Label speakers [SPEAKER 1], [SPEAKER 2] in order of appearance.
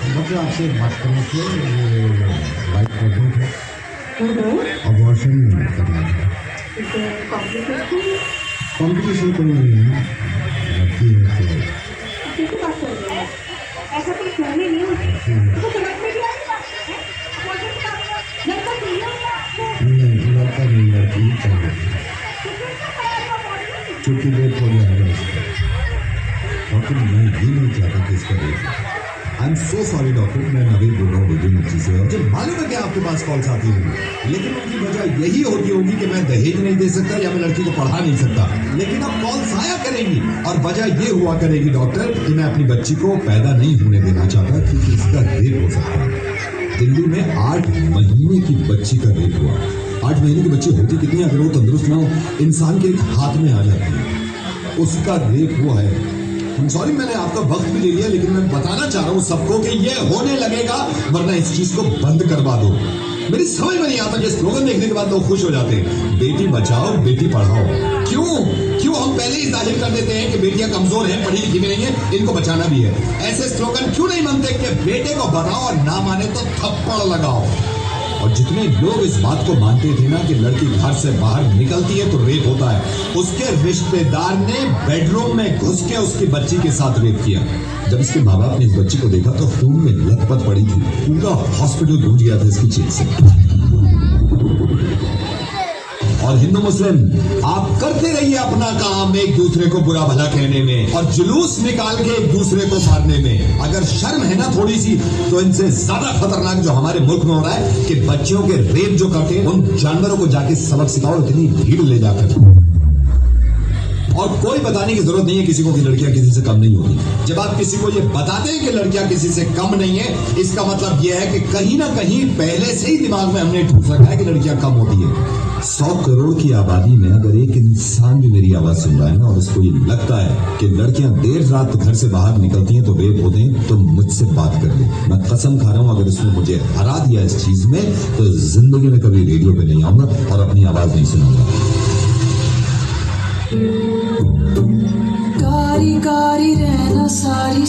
[SPEAKER 1] Doctor आपसे एक बात करनी थी, वाइफ प्रेगनेंट है, अबॉर्शन करना है। कॉम्प्लिकेशन कोई नहीं है, लड़की है
[SPEAKER 2] ऐसा कुछ पहले नहीं होता।
[SPEAKER 1] नहीं, लड़का नहीं, लड़की ही चाहिए, क्योंकि लेट हो जाएगा इसका। डॉक्टर मैं ये नहीं चाहता कि इसका लेट हो। I am so sorry doctor, मैं नवीन बोल रहा हूँ विजय मुझी से। मुझे मालूम है कि आपके पास कॉल्स आती होंगी, लेकिन उनकी वजह यही होती होगी कि मैं दहेज नहीं दे सकता या मैं लड़की को पढ़ा नहीं सकता। लेकिन अब कॉल्स आया करेंगी और वजह ये हुआ करेगी डॉक्टर कि मैं अपनी बच्ची को पैदा नहीं होने देना चाहता, क्योंकि इसका रेप हो सकता है। दिल्ली में 8 महीने की बच्ची का रेप हुआ। 8 महीने की बच्ची होती कितनी, अगर वो तंदुरुस्त ना हो, इंसान के एक हाथ में आ जाती है, उसका रेप हुआ है। सॉरी मैंने आपका वक्त भी ले लिया, लेकिन मैं बताना चाह रहा हूँ सबको कि ये होने लगेगा, वरना इस चीज को बंद करवा दो। मेरी समझ में नहीं आता कि स्लोगन देखने के बाद लोग खुश हो जाते हैं, बेटी बचाओ बेटी पढ़ाओ। क्यों हम पहले ही जाहिर कर देते हैं कि बेटियां कमजोर हैं, पढ़ी लिखी भी नहीं है, इनको बचाना भी है। ऐसे स्लोगन क्यों नहीं बनते कि बेटे को बताओ और ना माने तो थप्पड़ लगाओ। और जितने लोग इस बात को मानते थे ना कि लड़की घर से बाहर निकलती है तो रेप होता है, उसके रिश्तेदार ने बेडरूम में घुस के उसकी बच्ची के साथ रेप किया। जब इसके माँ बाप ने इस बच्ची को देखा तो खून में लथपथ पड़ी थी, पूरा हॉस्पिटल गूंज गया था इसकी चीख से। और हिंदू मुस्लिम आप करते रहिए अपना काम, एक दूसरे को बुरा भला कहने में और जुलूस निकाल के एक दूसरे को मारने में। अगर शर्म है ना थोड़ी सी, तो इनसे ज्यादा खतरनाक जो हमारे मुल्क में हो रहा है कि बच्चियों के रेप जो करते हैं, उन जानवरों को जाके सबक सिखाओ, इतनी भीड़ ले जाकर। और कोई बताने की जरूरत नहीं है किसी को कि लड़कियां किसी से कम नहीं होती। जब आप किसी को ये बताते हैं कि लड़कियां किसी से कम नहीं है, इसका मतलब यह है कि कहीं ना कहीं पहले से ही दिमाग में हमने ठूस रखा है कि लड़कियां कम होती है। 100 करोड़ की आबादी में अगर एक इंसान भी मेरी आवाज सुन रहा है ना और उसको ये लगता है कि लड़कियां देर रात घर से बाहर निकलती हैं तो रेप होते हैं, तो मुझसे बात कर ले। मैं कसम खा रहा हूं, अगर उसने मुझे हरा दिया इस चीज में तो जिंदगी में कभी रेडियो पे नहीं आऊंगा और अपनी आवाज नहीं सुनाऊंगा।
[SPEAKER 3] कारी कारी रहना सारी